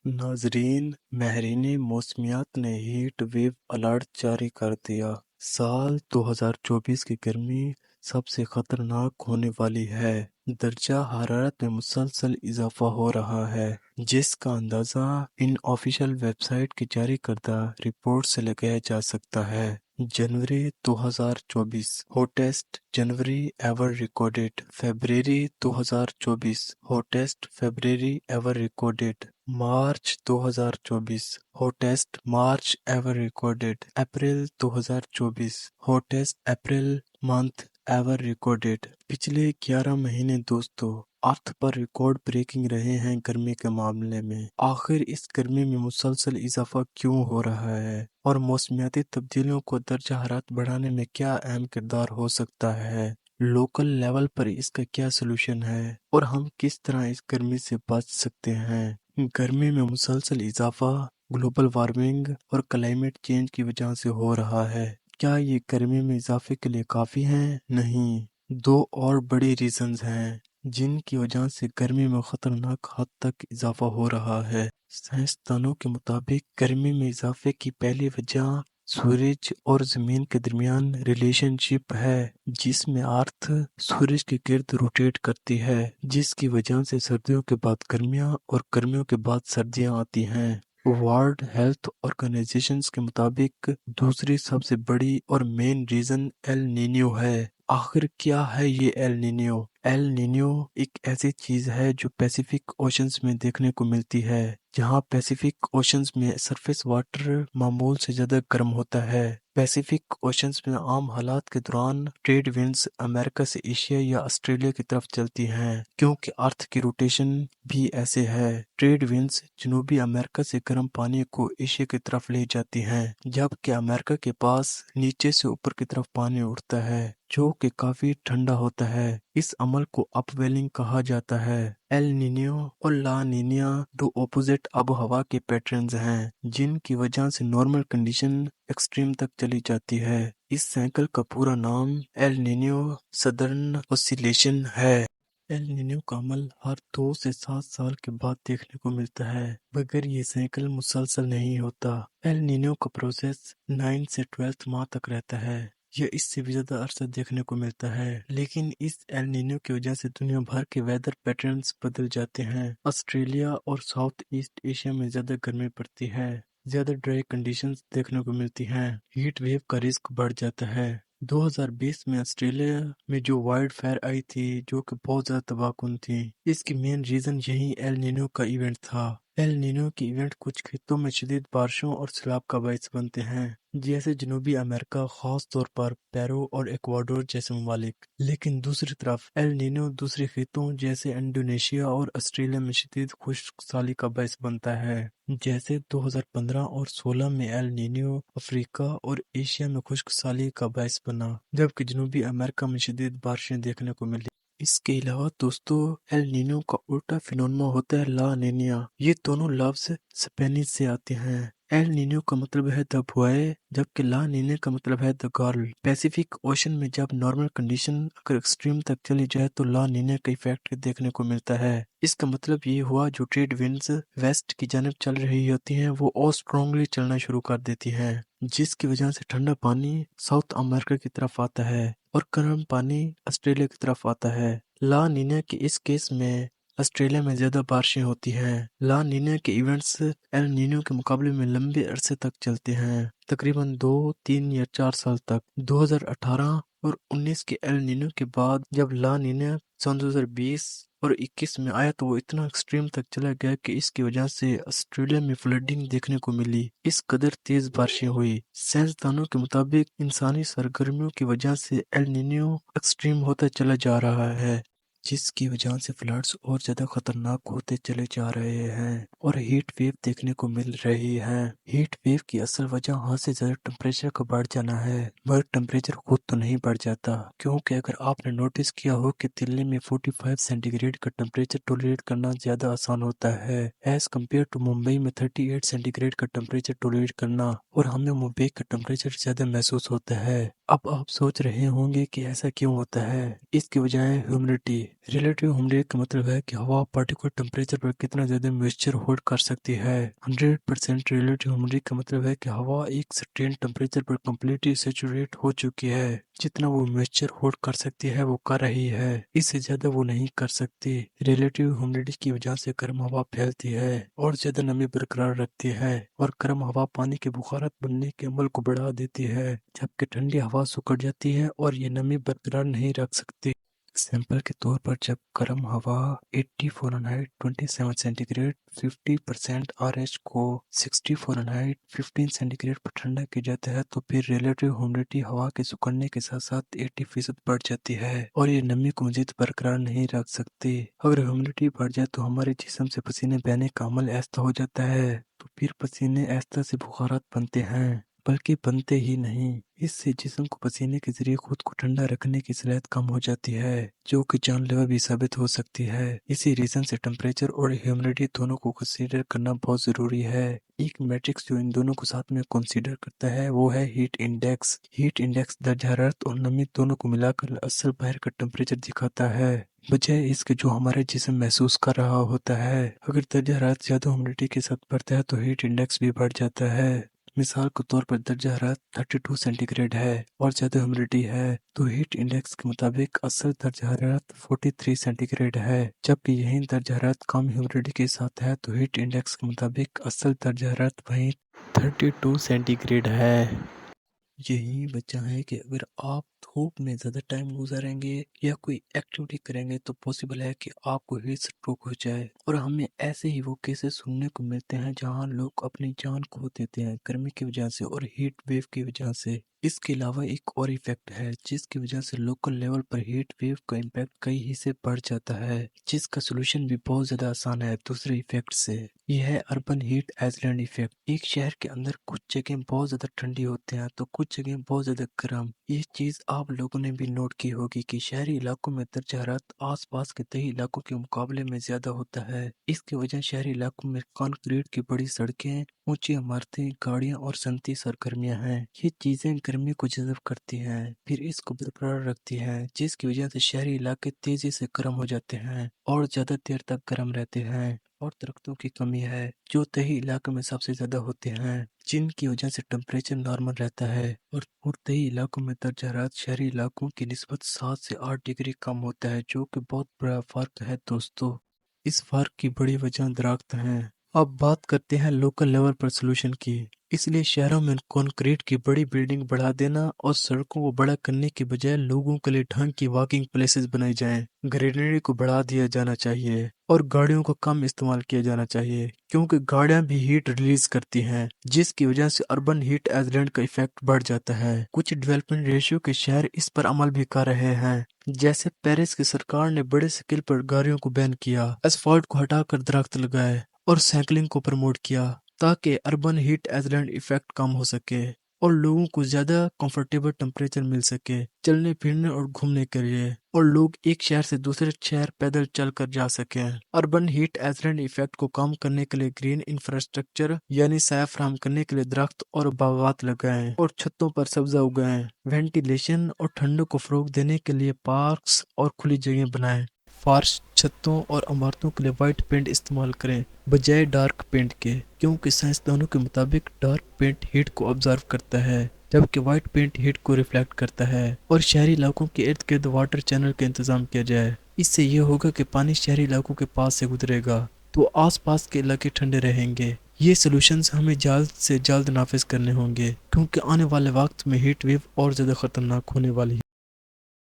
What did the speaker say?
नाजरीन, माहिरीन मौसमियात ने heat wave alert जारी कर दिया। साल 2024 की गर्मी सबसे खतरनाक होने वाली है। दर्जा हरारत में मुसलसल इजाफा हो रहा है, जिसका अंदाजा इन ऑफिशियल वेबसाइट की जारी करदा रिपोर्ट से लगाया जा सकता है। जनवरी 2024 हॉटेस्ट जनवरी एवर रिकॉर्डेड। फरवरी 2024 हॉटेस्ट फरवरी एवर रिकॉर्डेड। मार्च 2024 हॉटेस्ट मार्च एवर रिकॉर्डेड। अप्रैल 2024 hottest April month ever recorded. पिछले 11 महीने दोस्तों अर्थ पर रिकॉर्ड ब्रेकिंग रहे हैं गर्मी के मामले में। आखिर इस गर्मी में मुसलसल इजाफा क्यों हो रहा है और मौसमियाती तब्दीलियों को दर्जा हरारत बढ़ाने में क्या अहम किरदार हो सकता है? लोकल लेवल पर इसका क्या सलूशन है और हम किस तरह इस गर्मी से बच सकते हैं? गर्मी में मुसलसल इजाफा ग्लोबल वार्मिंग और क्लाइमेट चेंज की वजह से हो रहा है। क्या ये गर्मी में इजाफे के लिए काफी है? नहीं, दो और बड़ी रीजंस हैं जिनकी वजह से गर्मी में खतरनाक हद तक इजाफा हो रहा है। साइंसदानों के मुताबिक गर्मी में इजाफे की पहली वजह सूरज और जमीन के दरमियान रिलेशनशिप है, जिसमें अर्थ सूरज के गिर्द रोटेट करती है, जिसकी वजह से सर्दियों के बाद गर्मियां और गर्मियों के बाद सर्दियां आती हैं। वर्ल्ड हेल्थ ऑर्गेनाइजेशन के मुताबिक दूसरी सबसे बड़ी और मेन रीजन एल नीनियो है। आखिर क्या है ये एल नीनियो? एल नीनियो एक ऐसी चीज है जो पैसिफिक ओशंस में देखने को मिलती है, जहां पैसिफिक ओशंस में सरफेस वाटर मामूल से ज्यादा गर्म होता है। पैसिफिक ओशंस में आम हालात के दौरान ट्रेड विंड्स अमेरिका से एशिया या ऑस्ट्रेलिया की तरफ चलती हैं, क्योंकि अर्थ की रोटेशन भी ऐसे है। ट्रेड विंड्स जनूबी अमेरिका से गर्म पानी को एशिया की तरफ ले जाती हैं, जबकि अमेरिका के पास नीचे से ऊपर की तरफ पानी उड़ता है, जो कि काफी ठंडा होता है। इस अमल को अपवेलिंग कहा जाता है। एल नीनियो और ला नीनिया दो ऑपोजिट आबो हवा के पैटर्न्स हैं, जिनकी वजह से नॉर्मल कंडीशन एक्सट्रीम तक चली जाती है। इस साइकिल का पूरा नाम एल नीनियो सदर्न ऑसिलेशन है। एल नीनियो का अमल हर 2 से 7 साल के बाद देखने को मिलता है, मगर ये साइकिल मुसलसल नहीं होता। एल नीनियो का प्रोसेस 9 से 12 माह तक रहता है। यह इससे भी ज्यादा अरसा देखने को मिलता है, लेकिन इस एल नीनियो की वजह से दुनिया भर के वेदर पैटर्न्स बदल जाते हैं। ऑस्ट्रेलिया और साउथ ईस्ट एशिया में ज्यादा गर्मी पड़ती है, ज्यादा ड्राई कंडीशंस देखने को मिलती हैं, हीट वेव का रिस्क बढ़ जाता है। 2020 में ऑस्ट्रेलिया में जो वाइल्ड फायर आई थी, जो कि बहुत ज्यादा तबाहकुन थी, इसकी मेन रीजन यही एल नीनो का इवेंट था। एल नीनो के इवेंट कुछ खेतों में शदीद बारिशों और सैलाब का बायस बनते हैं, जैसे जनूबी अमेरिका, खास तौर पर पेरू और इक्वाडोर जैसे ममालिक। लेकिन दूसरी तरफ एल नीनो दूसरे खेतों जैसे इंडोनेशिया और ऑस्ट्रेलिया में शदीद खुश्क साली का बायस बनता है, जैसे 2015 और 16 में एल नीनो अफ्रीका और एशिया में खुश्क साली का बायस बना, जबकि जनूबी अमेरिका में शदीद बारिशें देखने को मिली। इसके अलावा दोस्तों एल नीनो का उल्टा फिनोमेना होता है ला नीनिया। ये दोनों लफ्ज स्पेनिश से आते हैं। एल नीनो का मतलब है द बॉय, जबकि ला नीने का मतलब है द गर्ल। पैसिफिक ओशन में जब नॉर्मल कंडीशन अगर एक्सट्रीम तक चली जाए तो ला नीने का इफेक्ट देखने को मिलता है। इसका मतलब ये हुआ जो ट्रेड विंड्स वेस्ट की जानब चल रही होती हैं वो और स्ट्रांगली चलना शुरू कर देती हैं, जिसकी वजह से ठंडा पानी साउथ अमेरिका की तरफ आता है और गर्म पानी ऑस्ट्रेलिया की तरफ आता है। ला नीना के इस केस में ऑस्ट्रेलिया में ज्यादा बारिशें होती हैं। ला नीना के इवेंट्स एल नीनो के मुकाबले में लंबे अरसे तक चलते हैं, तकरीबन 2, 3 या 4 साल तक। 2018 और 19 के एल नीनो के बाद जब ला नीना सन 2020 और 21 में आया तो वो इतना एक्सट्रीम तक चला गया कि इसकी वजह से ऑस्ट्रेलिया में फ्लडिंग देखने को मिली। इस कदर तेज बारिशें हुई। साइंसदानों के मुताबिक इंसानी सरगर्मियों की वजह से एल नीनो एक्सट्रीम होता चला जा रहा है, जिसकी वजह से फ्लड्स और ज्यादा खतरनाक होते चले जा रहे हैं और हीट वेव देखने को मिल रही है। हीट वेव की असल वजह हाथ से ज्यादा टेम्परेचर का बढ़ जाना है, मगर टेम्परेचर खुद तो नहीं बढ़ जाता, क्योंकि अगर आपने नोटिस किया हो कि दिल्ली में 45 सेंटीग्रेड का टेम्परेचर टॉलरेट करना ज्यादा आसान होता है एज कम्पेयर टू मुंबई में 38 सेंटीग्रेड का टेम्परेचर टॉलरेट करना, और हमें मुंबई का टेम्परेचर ज्यादा महसूस होता है। अब आप सोच रहे होंगे कि ऐसा क्यों होता है। इसकी वजह है ह्यूमिडिटी। ریلیٹیو ہیومیڈیٹی کا مطلب ہے کہ ہوا پارٹیکولر ٹمپریچر پر کتنا زیادہ موئسچر ہولڈ کر سکتی ہے۔ 100% ریلیٹیو ہیومیڈیٹی کا مطلب ہے کہ ہوا ایک سرٹین ٹمپریچر پر کمپلیٹلی سیچوریٹ ہو چکی ہے۔ جتنا وہ موئسچر ہولڈ کر سکتی ہے وہ کر رہی ہے، اس سے زیادہ وہ نہیں کر سکتی۔ ریلیٹیو ہیومیڈیٹی کی وجہ سے گرم ہوا پھیلتی ہے اور زیادہ نمی برقرار رکھتی ہے، اور گرم ہوا پانی کے بخارات بننے کے عمل کو بڑھا دیتی ہے، جبکہ ٹھنڈی ہوا سکڑ جاتی ہے اور یہ نمی برقرار نہیں رکھ سکتی۔ ایگزامپل کے طور پر جب گرم ہوا 80 فارنہائٹ 27 سینٹی گریڈ 50% RH کو 60 فارنہائٹ 15 سینٹی گریڈ پر ٹھنڈا کیا جاتا ہے تو پھر ریلیٹیو ہیومیڈیٹی ہوا کے سکڑنے کے ساتھ ساتھ 80% بڑھ جاتی ہے اور یہ نمی کو مزید برقرار نہیں رکھ سکتی۔ اگر ہیومیڈیٹی بڑھ جائے تو ہمارے جسم سے پسینے بہنے کا عمل ایسا ہو جاتا ہے، تو پھر پسینے ایسا سے بخارات بنتے ہیں، بلکہ بنتے ہی نہیں۔ اس سے جسم کو پسینے کے ذریعے خود کو ٹھنڈا رکھنے کی صلاحیت کم ہو جاتی ہے، جو کہ جان لیوا بھی ثابت ہو سکتی ہے۔ اسی ریزن سے ٹمپریچر اور ہیومیڈیٹی دونوں کو کنسیڈر کرنا بہت ضروری ہے۔ ایک میٹرکس جو ان دونوں کو ساتھ میں کنسیڈر کرتا ہے وہ ہے ہیٹ انڈیکس۔ ہیٹ انڈیکس درجہ حرارت اور نمی دونوں کو ملا کر اصل باہر کا ٹمپریچر دکھاتا ہے، بجائے اس کے جو ہمارا جسم محسوس کر رہا ہوتا ہے۔ اگر درجہ حرارت زیادہ ہیومیڈیٹی کے ساتھ بڑھتا ہے تو ہیٹ انڈیکس بھی بڑھ جاتا ہے۔ مثال کے طور پر درجہ حرارت 32 سینٹی گریڈ ہے اور زیادہ ہیومیڈیٹی ہے تو ہیٹ انڈیکس کے مطابق اصل درجہ حرارت 43 سینٹی گریڈ ہے، جبکہ یہی درجہ حرارت کم ہیومیڈیٹی کے ساتھ ہے تو ہیٹ انڈیکس کے مطابق اصل درجہ حرارت وہیں 32 سینٹی گریڈ ہے۔ یہی وجہ ہے کہ اگر آپ دھوپ میں زیادہ ٹائم گزاریں گے یا کوئی ایکٹیویٹی کریں گے تو پاسبل ہے کہ آپ کو ہیٹ سٹروک ہو جائے، اور ہمیں ایسے ہی وہ کیسز سننے کو ملتے ہیں جہاں لوگ اپنی جان کھو دیتے ہیں گرمی کی وجہ سے اور ہیٹ ویو کی وجہ سے۔ اس کے علاوہ ایک اور ایفیکٹ ہے جس کی وجہ سے لوکل لیول پر ہیٹ ویو کا امپیکٹ کئی حصے بڑھ جاتا ہے، جس کا سولوشن بھی بہت زیادہ آسان ہے دوسرے ایفیکٹ سے۔ یہ ہے urban heat island effect. ایک شہر کے اندر کچھ جگہیں بہت زیادہ ٹھنڈی ہوتے ہیں تو کچھ جگہیں بہت زیادہ گرم۔ یہ چیز آپ لوگوں نے بھی نوٹ کی ہوگی کہ شہری علاقوں میں درجہ حرارت آس پاس کے دیہی علاقوں کے مقابلے میں زیادہ ہوتا ہے۔ اس کی وجہ شہری علاقوں میں کنکریٹ کی بڑی سڑکیں، اونچی عمارتیں، گاڑیاں اور صنعتی سرگرمیاں ہیں۔ یہ چیزیں گرمی کو جذب کرتی ہیں، پھر اس کو برقرار رکھتی ہیں، جس کی وجہ سے شہری علاقے تیزی سے گرم ہو جاتے ہیں اور زیادہ دیر تک گرم رہتے ہیں۔ اور درختوں کی کمی ہے جو دیہی علاقوں میں سب سے زیادہ ہوتے ہیں، جن کی وجہ سے ٹمپریچر نارمل رہتا ہے، اور دیہی علاقوں میں درجہ حرارت شہری علاقوں کی نسبت 7 سے 8 ڈگری کم ہوتا ہے، جو کہ بہت بڑا فرق ہے دوستو۔ اس فرق کی بڑی وجہ درخت ہیں۔ اب بات کرتے ہیں لوکل لیول پر سولوشن کی۔ اس لیے شہروں میں کنکریٹ کی بڑی بلڈنگ بڑھا دینا اور سڑکوں کو بڑا کرنے کے بجائے لوگوں کے لیے ڈھنگ کی واکنگ پلیسز بنائی جائیں، گرینری کو بڑھا دیا جانا چاہیے اور گاڑیوں کو کم استعمال کیا جانا چاہیے، کیونکہ گاڑیاں بھی ہیٹ ریلیز کرتی ہیں، جس کی وجہ سے اربن ہیٹ آئس لینڈ کا ایفیکٹ بڑھ جاتا ہے۔ کچھ ڈیولپمنٹ ریشیو کے شہر اس پر عمل بھی کر رہے ہیں، جیسے پیرس کی سرکار نے بڑے اسکیل پر گاڑیوں کو بین کیا، اسفالٹ کو ہٹا کر درخت لگائے اور سائیکلنگ کو پروموٹ کیا تاکہ urban heat island effect کم ہو سکے اور لوگوں کو زیادہ کمفرٹیبل ٹمپریچر مل سکے چلنے پھرنے اور گھومنے کے لیے، اور لوگ ایک شہر سے دوسرے شہر پیدل چل کر جا سکیں۔ Urban heat island effect کو کم کرنے کے لیے گرین انفراسٹرکچر یعنی سایہ فراہم کرنے کے لیے درخت اور باغات لگائیں اور چھتوں پر سبزہ اگائیں، وینٹیلیشن اور ٹھنڈک کو فروغ دینے کے لیے پارکس اور کھلی جگہیں بنائیں، فرش، چھتوں اور عمارتوں کے لیے وائٹ پینٹ استعمال کریں بجائے ڈارک پینٹ کے، کیونکہ سائنسدانوں کے مطابق ڈارک پینٹ ہیٹ کو آبزرو کرتا ہے جبکہ وائٹ پینٹ ہیٹ کو ریفلیکٹ کرتا ہے۔ اور شہری علاقوں کے ارد گرد واٹر چینل کا انتظام کیا جائے، اس سے یہ ہوگا کہ پانی شہری علاقوں کے پاس سے گزرے گا تو آس پاس کے علاقے ٹھنڈے رہیں گے۔ یہ سولوشنز ہمیں جلد سے جلد نافذ کرنے ہوں گے کیونکہ آنے والے وقت میں ہیٹ ویو اور زیادہ خطرناک ہونے والی ہے۔